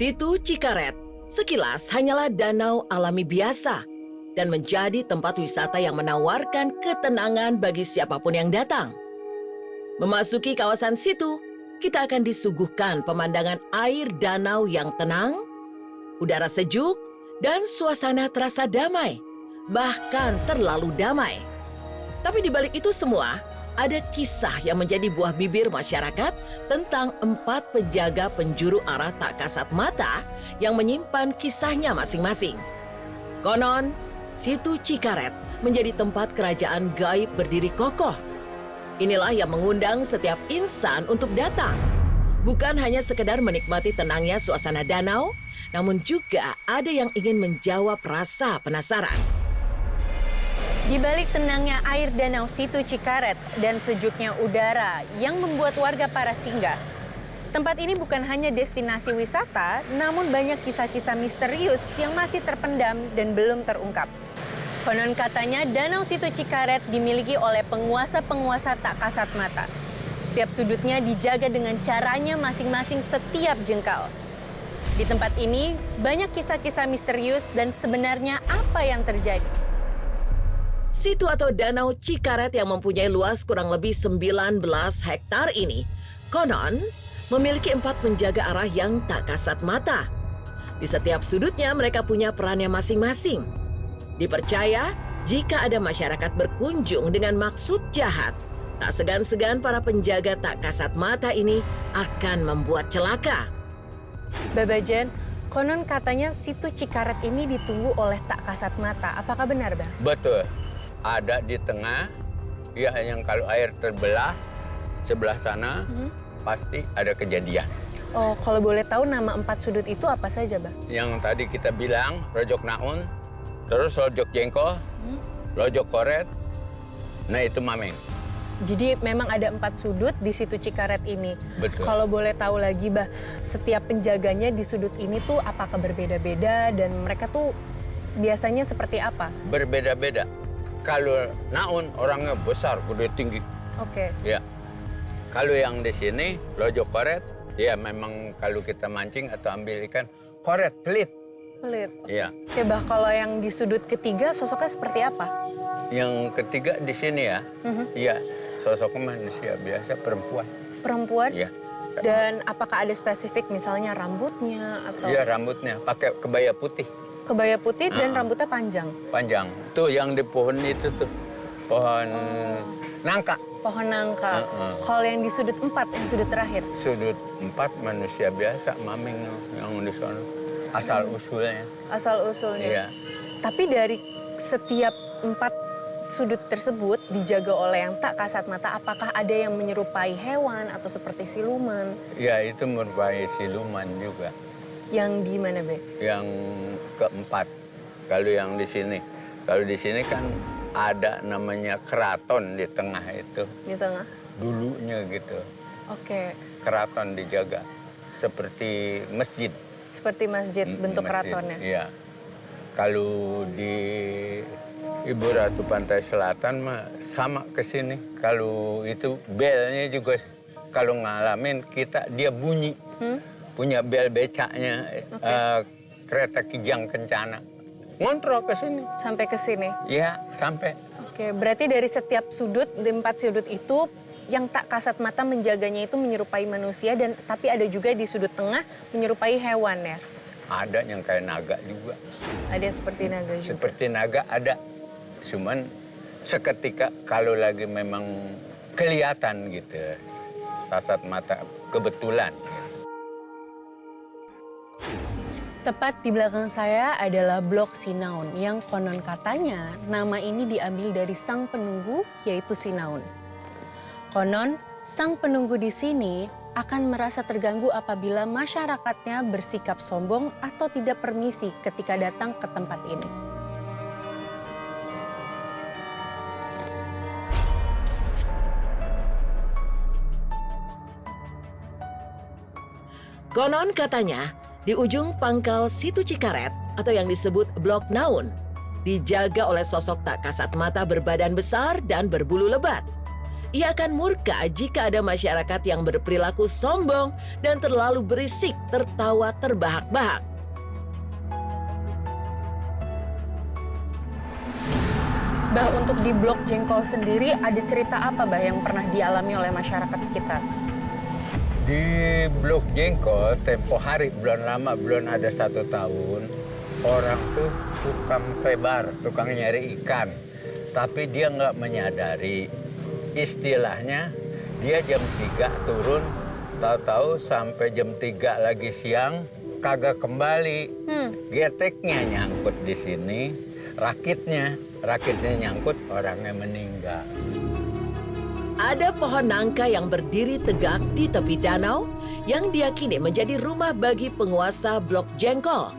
Situ Cikaret sekilas hanyalah danau alami biasa dan menjadi tempat wisata yang menawarkan ketenangan bagi siapapun yang datang. Memasuki kawasan situ, kita akan disuguhkan pemandangan air danau yang tenang, udara sejuk, dan suasana terasa damai, bahkan terlalu damai. Tapi di balik itu semua, ada kisah yang menjadi buah bibir masyarakat tentang 4 penjaga penjuru arah tak kasat mata yang menyimpan kisahnya masing-masing. Konon, Situ Cikaret menjadi tempat kerajaan gaib berdiri kokoh. Inilah yang mengundang setiap insan untuk datang. Bukan hanya sekedar menikmati tenangnya suasana danau, namun juga ada yang ingin menjawab rasa penasaran. Di balik tenangnya air danau Situ Cikaret dan sejuknya udara yang membuat warga para singgah, tempat ini bukan hanya destinasi wisata, namun banyak kisah-kisah misterius yang masih terpendam dan belum terungkap. Konon katanya danau Situ Cikaret dimiliki oleh penguasa-penguasa tak kasat mata. Setiap sudutnya dijaga dengan caranya masing-masing setiap jengkal. Di tempat ini banyak kisah-kisah misterius dan sebenarnya apa yang terjadi. Situ atau Danau Cikaret yang mempunyai luas kurang lebih 19 hektar ini, konon memiliki 4 penjaga arah yang tak kasat mata. Di setiap sudutnya mereka punya perannya masing-masing. Dipercaya, jika ada masyarakat berkunjung dengan maksud jahat, tak segan-segan para penjaga tak kasat mata ini akan membuat celaka. Babajan, konon katanya Situ Cikaret ini ditunggu oleh tak kasat mata. Apakah benar, Bang? Betul. Ada di tengah, ya yang kalau air terbelah sebelah sana, pasti ada kejadian. Oh, kalau boleh tahu nama 4 sudut itu apa saja, Bang? Yang tadi kita bilang, Lojok Naun, terus Lojok Jengkol, Lojok Koret, nah itu Mameng. Jadi memang ada 4 sudut di Situ Cikaret ini. Betul. Kalau boleh tahu lagi, Bah, setiap penjaganya di sudut ini tuh apakah berbeda-beda dan mereka tuh biasanya seperti apa? Berbeda-beda. Kalau Naun orangnya besar, gede tinggi. Oke. Ya. Kalau yang di sini Lojok Koret, ya memang kalau kita mancing atau ambil ikan, koret pelit. Pelit. Iya. Oke, Bah, kalau yang di sudut ketiga sosoknya seperti apa? Yang ketiga di sini ya, iya sosoknya manusia biasa perempuan. Perempuan? Iya. Dan apakah ada spesifik misalnya rambutnya atau Iya rambutnya pakai kebaya putih. kebaya putih dan rambutnya panjang? Panjang. Tuh yang di pohon itu tuh, pohon nangka. Pohon nangka. Kalau yang di sudut 4, yang sudut terakhir? Sudut 4 manusia biasa, Maming yang di sana. Asal usulnya. Asal-usulnya. Iya. Tapi dari setiap 4 sudut tersebut dijaga oleh yang tak kasat mata, apakah ada yang menyerupai hewan atau seperti siluman? Ya itu merupakan siluman juga. Yang di mana, Be? Yang keempat, kalau yang di sini. Kalau di sini kan ada namanya keraton di tengah itu. Di tengah? Dulunya gitu. Oke. Keraton dijaga. Seperti masjid. Seperti masjid, bentuk Masjid, keratonnya? Iya. Kalau di Ibu Ratu Pantai Selatan mah sama ke sini. Kalau itu belnya juga kalau ngalamin kita dia bunyi. Punya bel becaknya kereta Kijang Kencana. Ngontrol ke sini. Sampai ke sini? Iya, sampai. Oke, berarti dari setiap sudut, di 4 sudut itu, yang tak kasat mata menjaganya itu menyerupai manusia, dan tapi ada juga di sudut tengah menyerupai hewan ya? Ada yang kayak naga juga. Ada yang seperti naga juga? Seperti naga ada. Cuman seketika kalau lagi memang kelihatan gitu, sasat mata kebetulan. Tepat di belakang saya adalah Blok Sinaun yang konon katanya nama ini diambil dari sang penunggu yaitu Sinaun. Konon sang penunggu di sini akan merasa terganggu apabila masyarakatnya bersikap sombong atau tidak permisi ketika datang ke tempat ini. Konon katanya, di ujung pangkal Situ Cikaret atau yang disebut Blok Naun, dijaga oleh sosok tak kasat mata berbadan besar dan berbulu lebat. Ia akan murka jika ada masyarakat yang berperilaku sombong dan terlalu berisik tertawa terbahak-bahak. Bah, untuk di Blok Jengkol sendiri ada cerita apa, Bah, yang pernah dialami oleh masyarakat sekitar? Di Blok Jengkol, tempo hari, belum lama, belum ada 1 tahun, orang tuh tukang pebar, tukang nyari ikan. Tapi dia nggak menyadari, istilahnya dia jam 3 turun, tahu-tahu sampai jam 3 lagi siang, kagak kembali. Geteknya nyangkut di sini, rakitnya nyangkut, orangnya meninggal. Ada pohon nangka yang berdiri tegak di tepi danau yang diyakini menjadi rumah bagi penguasa Blok Jengkol.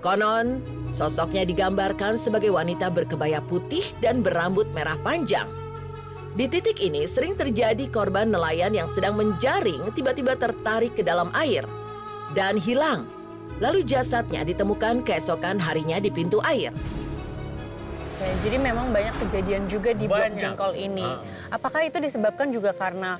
Konon, sosoknya digambarkan sebagai wanita berkebaya putih dan berambut merah panjang. Di titik ini sering terjadi korban nelayan yang sedang menjaring tiba-tiba tertarik ke dalam air dan hilang. Lalu jasadnya ditemukan keesokan harinya di pintu air. Oke, jadi memang banyak kejadian juga di Blok Banyak. Jengkol ini. Apakah itu disebabkan juga karena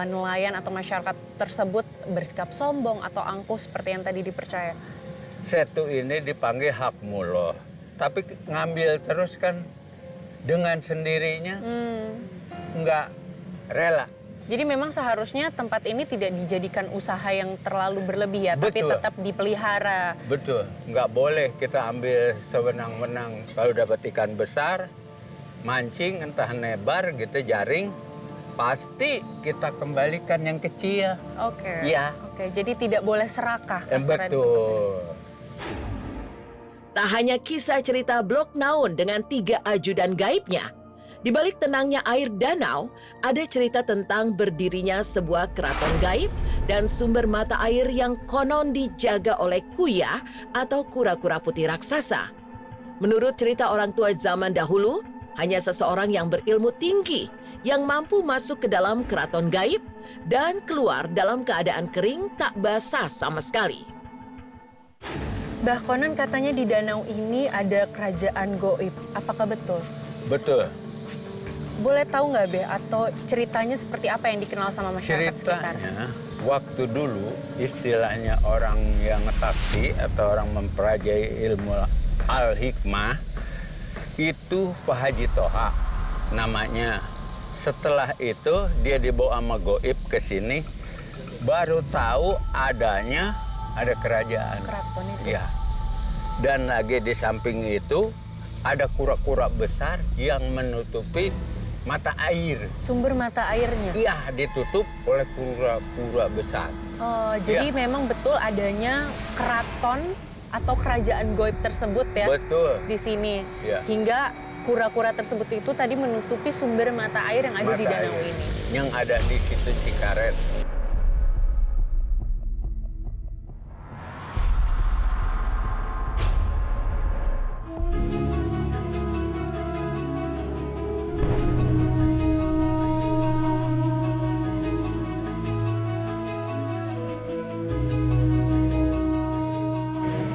nelayan atau masyarakat tersebut bersikap sombong atau angkuh seperti yang tadi dipercaya? Satu ini dipanggil hak muloh, tapi ngambil terus kan dengan sendirinya, nggak rela. Jadi memang seharusnya tempat ini tidak dijadikan usaha yang terlalu berlebih ya, tapi Betul. tetap dipelihara. Betul, nggak boleh kita ambil sewenang-wenang. Kalau dapat ikan besar, mancing entah nebar gitu, jaring, pasti kita kembalikan yang kecil. Oke. Iya. Oke, jadi tidak boleh serakah. kasarnya. Betul. Tak hanya kisah cerita Blok Naun dengan 3 ajudan gaibnya, di balik tenangnya air danau, ada cerita tentang berdirinya sebuah keraton gaib dan sumber mata air yang konon dijaga oleh kuya atau kura-kura putih raksasa. Menurut cerita orang tua zaman dahulu, hanya seseorang yang berilmu tinggi yang mampu masuk ke dalam keraton gaib dan keluar dalam keadaan kering tak basah sama sekali. Bah, konon katanya di danau ini ada kerajaan goib. Apakah betul? Betul. Boleh tahu nggak, Be? Atau ceritanya seperti apa yang dikenal sama masyarakat sekitar? Ceritanya, waktu dulu istilahnya orang yang sakti atau orang mempelajari ilmu al-hikmah, itu Pak Haji Toha namanya. Setelah itu dia dibawa sama goib ke sini, baru tahu ada kerajaan. Keraton itu. Ya. Dan lagi di samping itu ada kura-kura besar yang menutupi mata air. Sumber mata airnya? Iya, ditutup oleh kura-kura besar. Oh, jadi Iya. memang betul adanya keraton atau kerajaan goib tersebut ya? Betul. Di sini. Iya. Hingga kura-kura tersebut itu tadi menutupi sumber mata air yang ada di Mata danau air ini. yang ada di situ Cikaret.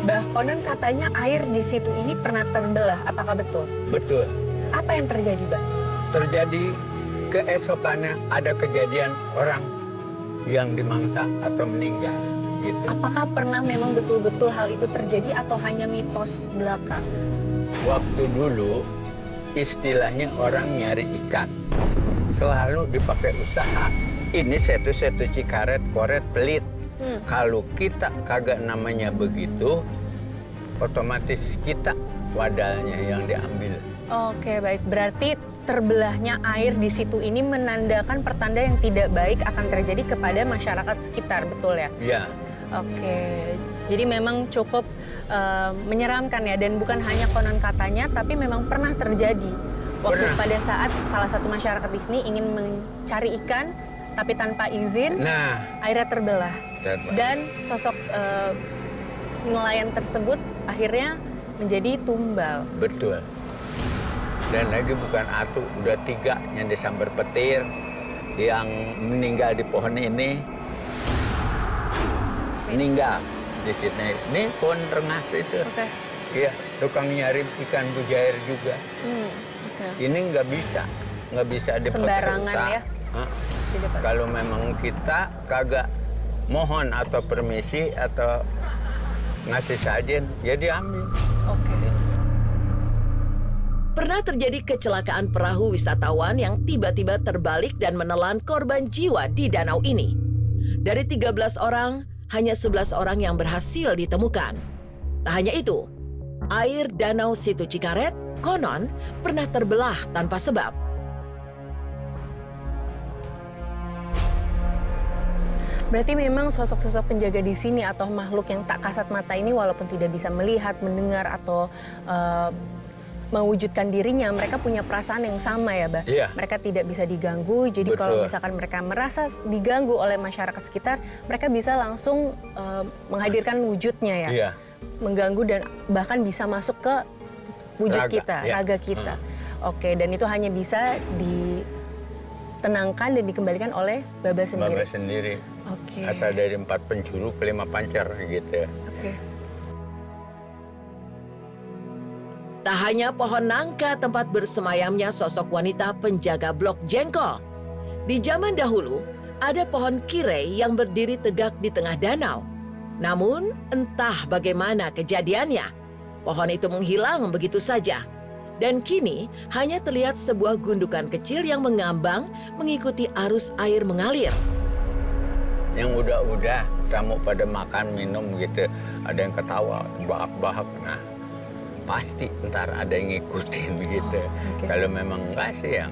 Bah, konon katanya air di situ ini pernah terbelah. Apakah betul? Betul. Apa yang terjadi, Bah? Terjadi keesokannya ada kejadian orang yang dimangsa atau meninggal. Gitu. Apakah pernah memang betul-betul hal itu terjadi atau hanya mitos belaka? Waktu dulu istilahnya orang nyari ikan. Selalu dipakai usaha. Ini setu-setu Cikaret, Koret, Pelit. Kalau kita kagak namanya begitu, otomatis kita wadalnya yang diambil. Oke, baik. Berarti terbelahnya air di situ ini menandakan pertanda yang tidak baik akan terjadi kepada masyarakat sekitar, betul ya? Ya, Oke, jadi memang cukup menyeramkan ya, dan bukan hanya konon katanya, tapi memang pernah terjadi. Waktu Pernah. pada saat salah satu masyarakat di sini ingin mencari ikan, tapi tanpa izin, nah, airnya terbelah. terbelah. Dan sosok nelayan tersebut akhirnya menjadi tumbal. Betul. Dan lagi bukan atu, udah 3 yang disambar petir, yang meninggal di pohon ini. Meninggal di sini. Ini pohon rengas itu. Oke. Iya, tukang nyari ikan bujair juga. Oke. Ini nggak bisa dipakai Sembarangan usaha. ya? Di depan. Kalau memang kita kagak mohon atau permisi atau ngasih sajen, ya diambil. Oke. Pernah terjadi kecelakaan perahu wisatawan yang tiba-tiba terbalik dan menelan korban jiwa di danau ini. Dari 13 orang, hanya 11 orang yang berhasil ditemukan. Tak hanya itu, air Danau Situ Cikaret konon pernah terbelah tanpa sebab. Berarti memang sosok-sosok penjaga di sini atau makhluk yang tak kasat mata ini walaupun tidak bisa melihat, mendengar atau mewujudkan dirinya, mereka punya perasaan yang sama ya, Bah? Iya. Mereka tidak bisa diganggu, jadi Betul. kalau misalkan mereka merasa diganggu oleh masyarakat sekitar, mereka bisa langsung menghadirkan wujudnya ya. Iya. Mengganggu dan bahkan bisa masuk ke wujud Raga, kita, ya. raga kita. Oke, dan itu hanya bisa ditenangkan dan dikembalikan oleh Baba sendiri. Baba sendiri. Oke. Asal dari 4 penjuru ke 5 pancar gitu. Oke. Tak hanya pohon nangka tempat bersemayamnya sosok wanita penjaga blok jengkol. Di zaman dahulu, ada pohon kirei yang berdiri tegak di tengah danau. Namun, entah bagaimana kejadiannya, pohon itu menghilang begitu saja. Dan kini hanya terlihat sebuah gundukan kecil yang mengambang mengikuti arus air mengalir. Yang udah-udah, tamu pada makan, minum gitu. Ada yang ketawa, bahak-bahak. Nah, pasti ntar ada yang ngikutin gitu. oke. Kalau memang enggak sih ya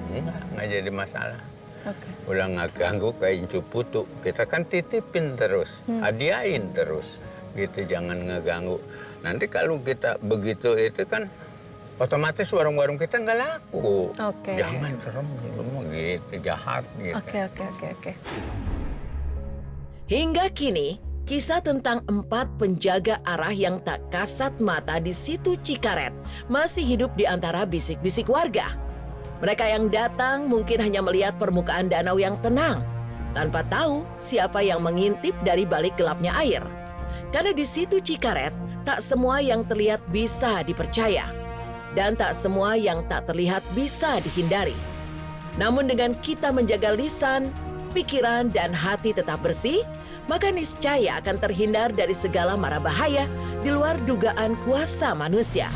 enggak jadi masalah. Oke. Udah nggak ganggu kayak incu putu. Kita kan titipin terus, hadiahin terus. Gitu, jangan ngeganggu. Nanti kalau kita begitu itu kan otomatis warung-warung kita nggak laku. Oke. Jangan serem, gitu, jahat gitu. Oke. Hingga kini, kisah tentang 4 penjaga arah yang tak kasat mata di Situ Cikaret masih hidup di antara bisik-bisik warga. Mereka yang datang mungkin hanya melihat permukaan danau yang tenang, tanpa tahu siapa yang mengintip dari balik gelapnya air. Karena di Situ Cikaret, tak semua yang terlihat bisa dipercaya. Dan tak semua yang tak terlihat bisa dihindari. Namun dengan kita menjaga lisan, pikiran, dan hati tetap bersih, maka niscaya akan terhindar dari segala mara bahaya di luar dugaan kuasa manusia.